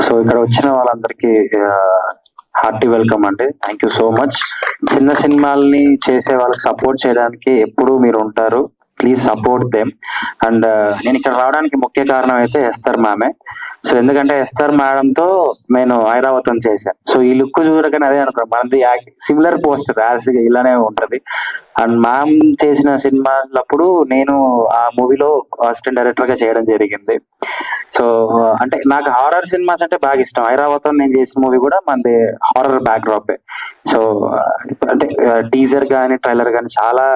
So ఇక్కడ వచ్చిన వాళ్ళందరికీ హార్టీ వెల్కమ్ అండి. Thank you so much. చిన్న సినిమాల్ని చేసే వాళ్ళకి సపోర్ట్ చేయడానికి ఎప్పుడూ మీరు ఉంటారు. Please support them. అండ్ నేను ఇక్కడ రావడానికి ముఖ్య కారణం అయితే ఎస్తర్ మ్యామే. సో ఎందుకంటే ఎస్తర్ మేడంతో నేను ఐరావతం చేశాను. సో ఈ లుక్ చూడగానే అదే అనుకున్నాను, మనది సిమిలర్ పోస్టర్ యాసిగా ఇలానే ఉంటది. అండ్ మ్యామ్ చేసిన సినిమాలప్పుడు నేను ఆ మూవీలో అసిస్టెంట్ డైరెక్టర్ గా చేయడం జరిగింది. సో అంటే నాకు హారర్ సినిమాస్ అంటే బాగా ఇష్టం. ఐరావతం నేను చేసిన మూవీ కూడా మనది హారర్ బ్యాక్ డ్రాప్. సో అంటే టీజర్ గానీ ట్రైలర్ గానీ చాలా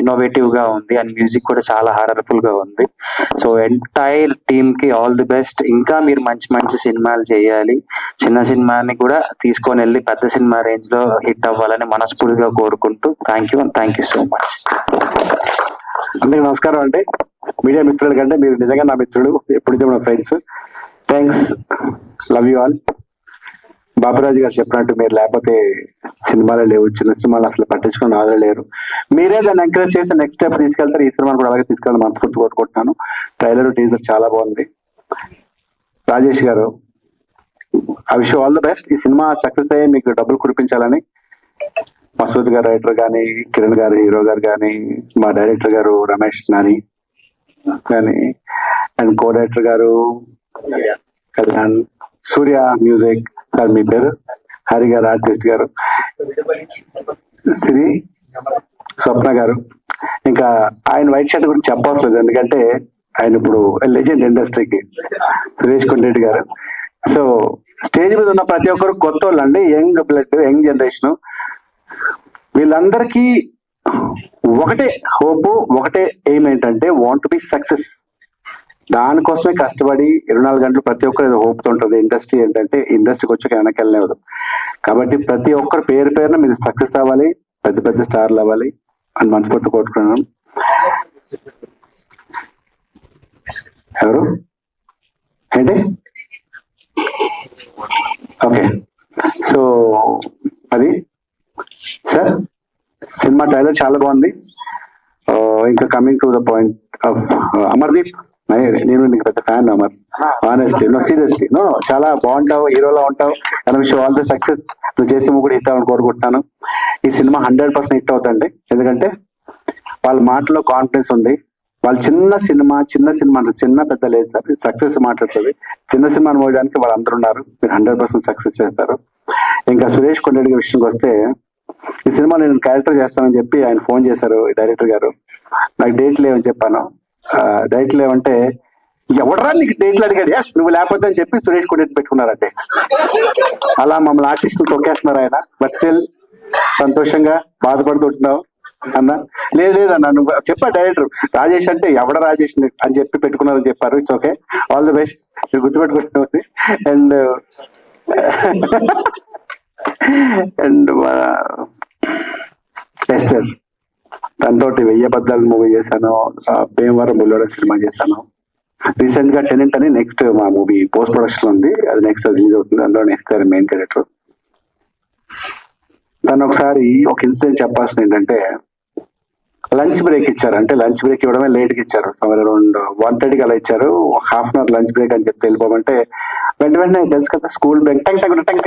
ఇన్నోవేటివ్ గా ఉంది అండ్ మ్యూజిక్ కూడా చాలా హారర్ఫుల్ గా ఉంది. సో ఎంటైర్ టీమ్ కి ఆల్ ది బెస్ట్. ఇంకా మీరు మంచి మంచి సినిమాలు చేయాలి. చిన్న సినిమాని కూడా తీసుకొని వెళ్ళి పెద్ద సినిమా రేంజ్ లో హిట్ అవ్వాలని మనస్ఫూర్తిగా కోరుకుంటూ థ్యాంక్ యూ సో మచ్. అందరికి నమస్కారం అండి. మీడియా మిత్రుల కంటే మీరు నిజంగా నా మిత్రుడు, ఎప్పుడు నా friends. Thanks, love you all. Baburaju గారు చెప్పినట్టు మీరు లేకపోతే సినిమాలే లేవు, చిన్న సినిమాలు అసలు పట్టించుకుని ఆదరలేరు. మీరే దాన్ని ఎంకరేజ్ చేసి నెక్స్ట్ స్టెప్ తీసుకెళ్తారు. ఈ సినిమాను కూడా అలాగే తీసుకెళ్ళి మనస్ఫూర్తి కోరుకుంటున్నాను. ట్రైలర్ టీజర్ చాలా బాగుంది. రాజేష్ గారు, I wish you all the best. ఈ సినిమా సక్సెస్ అయ్యి మీకు డబ్బులు కురిపించాలని మసూద్ గారు రైటర్ కానీ, కిరణ్ గారు హీరో గారు కానీ, మా డైరెక్టర్ గారు రమేష్ నాని కానీ, అండ్ కో డైరెక్టర్ గారు కళ్యాణ్, సూర్య మ్యూజిక్ సార్, మీ పేరు హరి గారు, ఆర్టిస్ట్ గారు శ్రీ స్వప్న గారు, ఇంకా ఆయన వైట్ షర్ట్ గురించి చెప్పవసలేదు ఎందుకంటే ఆయన ఇప్పుడు లెజెండ్ ఇండస్ట్రీకి, సురేష్ కొండరెడ్డి గారు. సో స్టేజ్ మీద ఉన్న ప్రతి ఒక్కరు కొత్త వాళ్ళు అండి, యంగ్ బ్లడ్, యంగ్ జనరేషన్. వీళ్ళందరికీ ఒకటే హోప్, ఒకటే ఎయిమ్ ఏంటంటే వాంట్ టు బి సక్సెస్. దానికోసమే కష్టపడి 24 గంటలు ప్రతి ఒక్కరు ఏదో హోప్తో ఉంటుంది. ఇండస్ట్రీ ఏంటంటే ఇండస్ట్రీకి వచ్చాక వెనక్కి వెళ్ళలేదు. కాబట్టి ప్రతి ఒక్కరు పేరు పేరున మీరు సక్సెస్ అవ్వాలి, పెద్ద పెద్ద స్టార్లు అవ్వాలి అని మనస్ఫూర్తి కోరుకున్నాను. ఎవరు ఏంటి? ఓకే, సో అది సార్ సినిమా ట్రైలర్ చాలా బాగుంది. ఇంకా coming to the point of Amardeep, నేను నీకు పెద్ద fan Amar. Honestly, no seriously, no చాలా బాగుంటావు, హీరోలా ఉంటావు. And wish all the success. నువ్వు చేసే కూడా హిట్ అవ్వని కోరుకుంటున్నాను. ఈ సినిమా 100% హిట్ అవుతుంది. ఎందుకంటే వాళ్ళ మాటలో కాన్ఫిడెన్స్ ఉంది. వాళ్ళు చిన్న సినిమా అంటే చిన్న పెద్ద లేదు సార్, సక్సెస్ మాట్లాడుతుంది. చిన్న సినిమాని మోయడానికి వాళ్ళు అందరూ ఉన్నారు. మీరు 100% సక్సెస్ చేస్తారు. ఇంకా సురేష్ కొండరెడ్డి విషయంకి వస్తే, ఈ సినిమా నేను క్యారెక్టర్ చేస్తానని చెప్పి ఆయన ఫోన్ చేశారు డైరెక్టర్ గారు. నాకు డేట్ లేవని చెప్పాను. డేట్ లేవంటే ఎవడరా నీకు డేట్లు అడిగాడు, ఎస్ నువ్వు లేకపోతే అని చెప్పి సురేష్ కొండరెడ్డి పెట్టుకున్నారంటే. అలా మమ్మల్ని ఆర్టిస్టులు తొక్కేస్తున్నారు ఆయన. బట్ స్టిల్ సంతోషంగా బాధపడుతుంటున్నావు అన్న. లేదన్నా నువ్వు చెప్పా డైరెక్టర్ రాజేష్ అంటే ఎవడ రాజేష్ అని చెప్పి పెట్టుకున్నారని చెప్పారు. It's okay, all the best. మీరు గుర్తుపెట్టుకుంటుంది. అండ్ అండ్ ఎస్టర్ తనతోటి 1000 అబద్ధాలు మూవీ చేశాను, భీమవరం బుల్లోడ సినిమా చేశాను. రీసెంట్ గా టెనెంట్ అని నెక్స్ట్ మా మూవీ పోస్ట్ ప్రొడక్షన్ ఉంది, అది నెక్స్ట్ రిలీజ్ అవుతుంది. అందులో ఎస్టర్ మెయిన్ క్యారెక్టర్. తను ఒకసారి ఒక ఇన్సిడెంట్ చెప్పాల్సింది ఏంటంటే, లంచ్ బ్రేక్ ఇచ్చారు. అంటే లంచ్ బ్రేక్ ఇవ్వడమే లేట్కి ఇచ్చారు. అరౌండ్ 1:30కి అలా ఇచ్చారు. Half an hour lunch break అని చెప్పి వెళ్ళిపోమంటే వెంటనే తెలుసు కదా స్కూల్ బ్యాగ్ టంగ్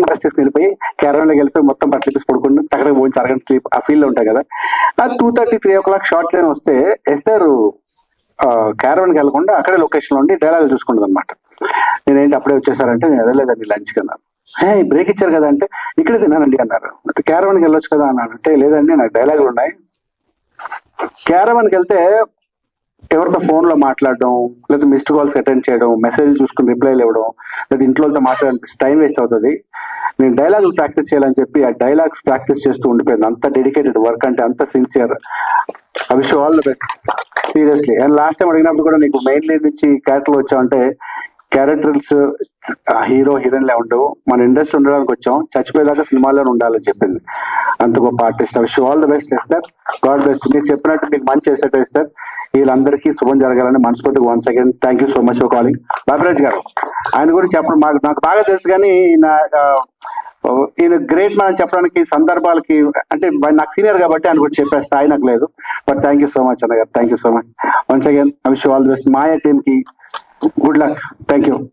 డ్రెస్ చేసుకుని వెళ్ళిపోయి క్యారవన్ లోకి వెళ్ళిపోయి మొత్తం బట్టలు తీసి పడుకుంటూ టక్కడ పోయి అరగంట స్లీప్ ఆ ఫీల్ లో ఉంటాయి కదా. 2:30, 3 o'clock షార్ట్ ట్రైన్ వస్తే ఎస్తారు క్యారవన్ కి వెళ్ళకుండా అక్కడే లొకేషన్ లో ఉండి డైలాగ్ చూసుకుంటుంది అనమాట. నేనేంటి అప్పుడే వచ్చేసారంటే, నేను వెళ్ళలేదండి లంచ్ కన్నారు. బ్రేక్ ఇచ్చారు కదా అంటే, ఇక్కడే తిన్నానండి అన్నారు. క్యారవన్కి వెళ్ళొచ్చు కదా అన్నాడు. అంటే లేదండి నాకు డైలాగులు ఉన్నాయి. క్యారవన్కి వెళ్తే ఎవరితో ఫోన్ లో మాట్లాడడం, లేదా మిస్డ్ కాల్స్ అటెండ్ చేయడం, మెసేజ్ చూసుకుని రిప్లైలు ఇవ్వడం, లేదా ఇంట్లో మాట్లాడడానికి టైం వేస్ట్ అవుతుంది. నేను డైలాగులు ప్రాక్టీస్ చేయాలని చెప్పి ఆ డైలాగ్స్ ప్రాక్టీస్ చేస్తూ ఉండిపోయింది. అంత డెడికేటెడ్ వర్క్, అంటే అంత sincere. I wish you all the best seriously. And last time అడిగినప్పుడు కూడా నీకు మెయిన్ లీడ్ నుంచి క్యారెక్టర్లు వచ్చావంటే, క్యారెక్టర్స్ హీరో హీరోయిన్లే ఉండవు, మన ఇండస్ట్రీ ఉండడానికి వచ్చాం, చచ్చిపోయేదాకా సినిమాలోనే ఉండాలని చెప్పింది. అంత గొప్ప artist. I wish you all the best Esther, God బెస్ట్. మీరు చెప్పినట్టు మీకు మంచి ఎసెట్ ఎస్టర్. వీళ్ళందరికీ శుభం జరగాలని మనస్ఫూర్తిగా once again thank you so much for calling. Baburaj గారు ఆయన గురించి చెప్పడం నాకు బాగా తెలుసు, కానీ ఈయన గ్రేట్ మ్యాన్ చెప్పడానికి సందర్భాలకి అంటే నాకు సీనియర్ కాబట్టి ఆయన గురించి చెప్పే స్థాయి నాకు లేదు. But thank you so much అన్న గారు, thank you so much once again. I wish you all the best. Maya team కి గుడ్ లక్. Thank you.